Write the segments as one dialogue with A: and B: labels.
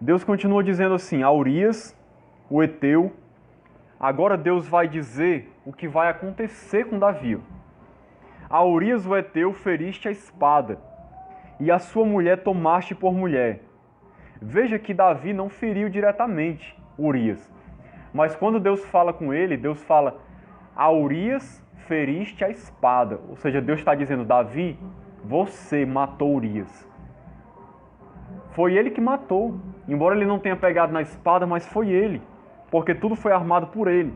A: Deus continua dizendo assim, a Urias, o Heteu. Agora Deus vai dizer o que vai acontecer com Davi. A Urias, o Heteu, feriste a espada, e a sua mulher tomaste por mulher. Veja que Davi não feriu diretamente Urias. Mas quando Deus fala com ele, Deus fala, a Urias feriste a espada. Ou seja, Deus está dizendo, Davi, você matou Urias. Foi ele que matou. Embora ele não tenha pegado na espada, mas foi ele. Porque tudo foi armado por ele.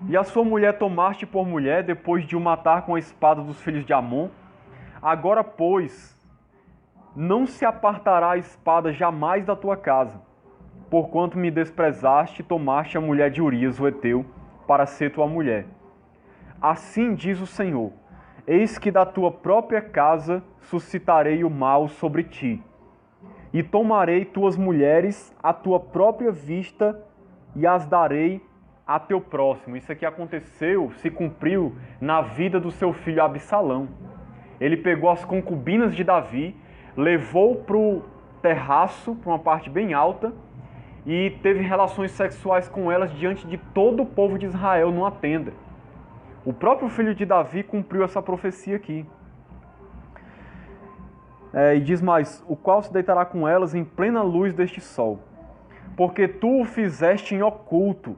A: E a sua mulher tomaste por mulher, depois de o matar com a espada dos filhos de Amon. Agora, pois, não se apartará a espada jamais da tua casa, porquanto me desprezaste e tomaste a mulher de Urias, o Heteu, para ser tua mulher. Assim diz o Senhor, eis que da tua própria casa suscitarei o mal sobre ti, e tomarei tuas mulheres à tua própria vista e as darei a teu próximo. Isso aqui aconteceu, se cumpriu na vida do seu filho Absalão. Ele pegou as concubinas de Davi, levou para o terraço, para uma parte bem alta, e teve relações sexuais com elas diante de todo o povo de Israel numa tenda. O próprio filho de Davi cumpriu essa profecia aqui. E diz mais, o qual se deitará com elas em plena luz deste sol. Porque tu o fizeste em oculto,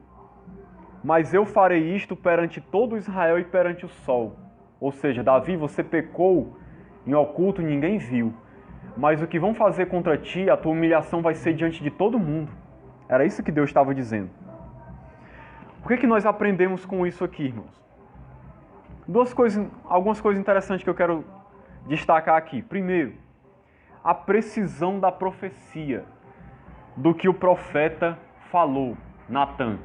A: mas eu farei isto perante todo Israel e perante o sol. Ou seja, Davi, você pecou em oculto, ninguém viu. Mas o que vão fazer contra ti, a tua humilhação vai ser diante de todo mundo. Era isso que Deus estava dizendo. O que nós aprendemos com isso aqui, irmãos? Algumas coisas interessantes que eu quero destacar aqui. Primeiro, a precisão da profecia, do que o profeta falou, Natan.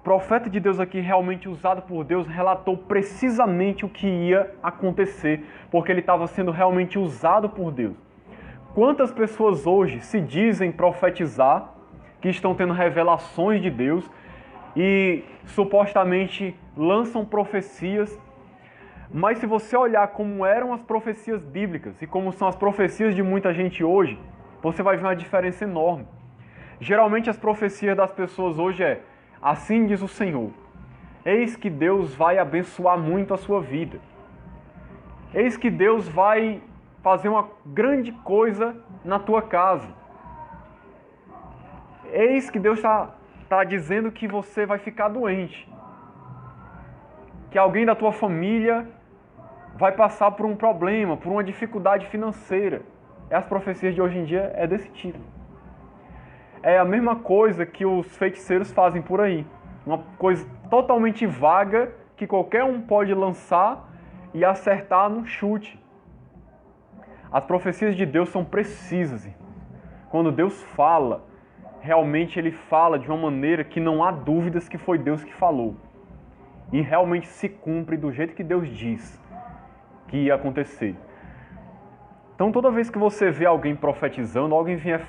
A: O profeta de Deus aqui, realmente usado por Deus, relatou precisamente o que ia acontecer, porque ele estava sendo realmente usado por Deus. Quantas pessoas hoje se dizem profetizar, que estão tendo revelações de Deus e supostamente lançam profecias, mas se você olhar como eram as profecias bíblicas e como são as profecias de muita gente hoje, você vai ver uma diferença enorme. Geralmente as profecias das pessoas hoje assim diz o Senhor, eis que Deus vai abençoar muito a sua vida. Eis que Deus vai fazer uma grande coisa na tua casa. Eis que Deus está dizendo que você vai ficar doente. Que alguém da tua família vai passar por um problema, por uma dificuldade financeira. As profecias de hoje em dia é desse tipo. É a mesma coisa que os feiticeiros fazem por aí. Uma coisa totalmente vaga que qualquer um pode lançar e acertar num chute. As profecias de Deus são precisas, irmãos. Quando Deus fala, realmente Ele fala de uma maneira que não há dúvidas que foi Deus que falou. E realmente se cumpre do jeito que Deus diz que ia acontecer. Então toda vez que você vê alguém profetizando, alguém vier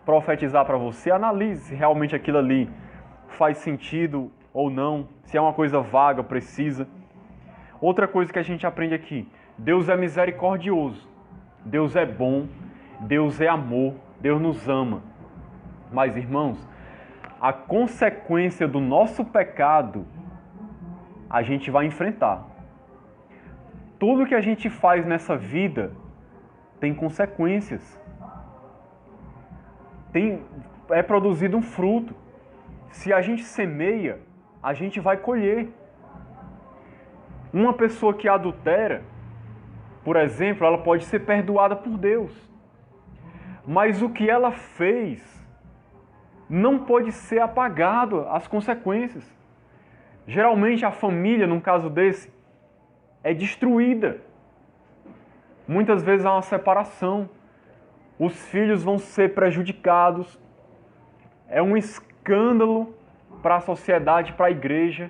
A: profetizar para você, analise se realmente aquilo ali faz sentido ou não, se é uma coisa vaga, precisa. Outra coisa que a gente aprende aqui, Deus é misericordioso, Deus é bom, Deus é amor, Deus nos ama. Mas, irmãos, a consequência do nosso pecado, a gente vai enfrentar. Tudo que a gente faz nessa vida tem consequências. É produzido um fruto. Se a gente semeia, a gente vai colher. Uma pessoa que adultera, por exemplo, ela pode ser perdoada por Deus. Mas o que ela fez não pode ser apagado, as consequências. Geralmente a família, num caso desse, é destruída. Muitas vezes há uma separação. Os filhos vão ser prejudicados. É um escândalo para a sociedade, para a igreja.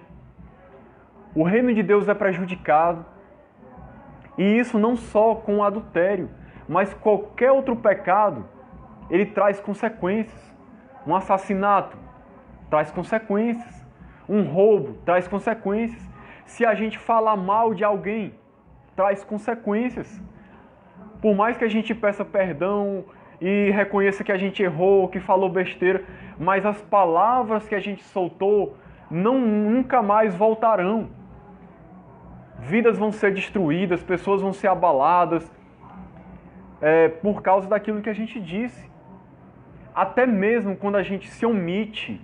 A: O reino de Deus é prejudicado. E isso não só com o adultério, mas qualquer outro pecado, ele traz consequências. Um assassinato traz consequências. Um roubo traz consequências. Se a gente falar mal de alguém, traz consequências. Por mais que a gente peça perdão e reconheça que a gente errou, que falou besteira, mas as palavras que a gente soltou nunca mais voltarão. Vidas vão ser destruídas, pessoas vão ser abaladas por causa daquilo que a gente disse. Até mesmo quando a gente se omite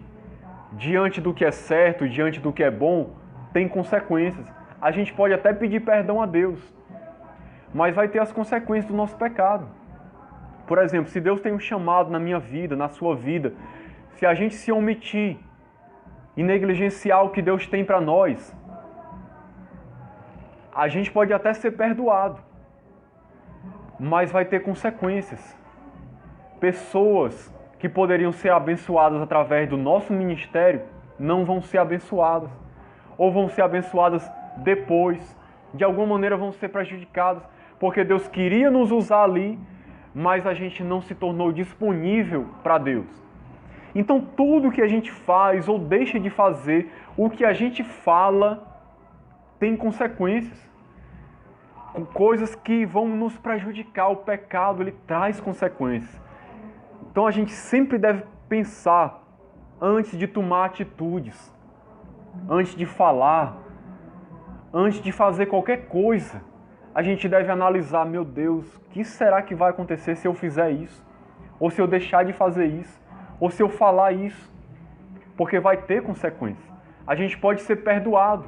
A: diante do que é certo, diante do que é bom, tem consequências. A gente pode até pedir perdão a Deus, mas vai ter as consequências do nosso pecado. Por exemplo, se Deus tem um chamado na minha vida, na sua vida, se a gente se omitir e negligenciar o que Deus tem para nós, a gente pode até ser perdoado, mas vai ter consequências. Pessoas que poderiam ser abençoadas através do nosso ministério não vão ser abençoadas, ou vão ser abençoadas depois, de alguma maneira vão ser prejudicadas, porque Deus queria nos usar ali, mas a gente não se tornou disponível para Deus. Então tudo que a gente faz ou deixa de fazer, o que a gente fala, tem consequências. Coisas que vão nos prejudicar. O pecado, ele traz consequências. Então a gente sempre deve pensar antes de tomar atitudes, antes de falar, antes de fazer qualquer coisa. A gente deve analisar, meu Deus, o que será que vai acontecer se eu fizer isso? Ou se eu deixar de fazer isso? Ou se eu falar isso? Porque vai ter consequências. A gente pode ser perdoado.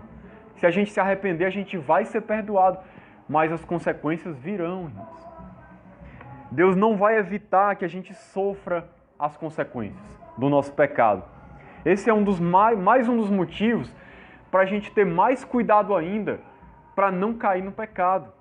A: Se a gente se arrepender, a gente vai ser perdoado. Mas as consequências virão, irmãos. Deus não vai evitar que a gente sofra as consequências do nosso pecado. Esse é mais um dos motivos para a gente ter mais cuidado ainda para não cair no pecado.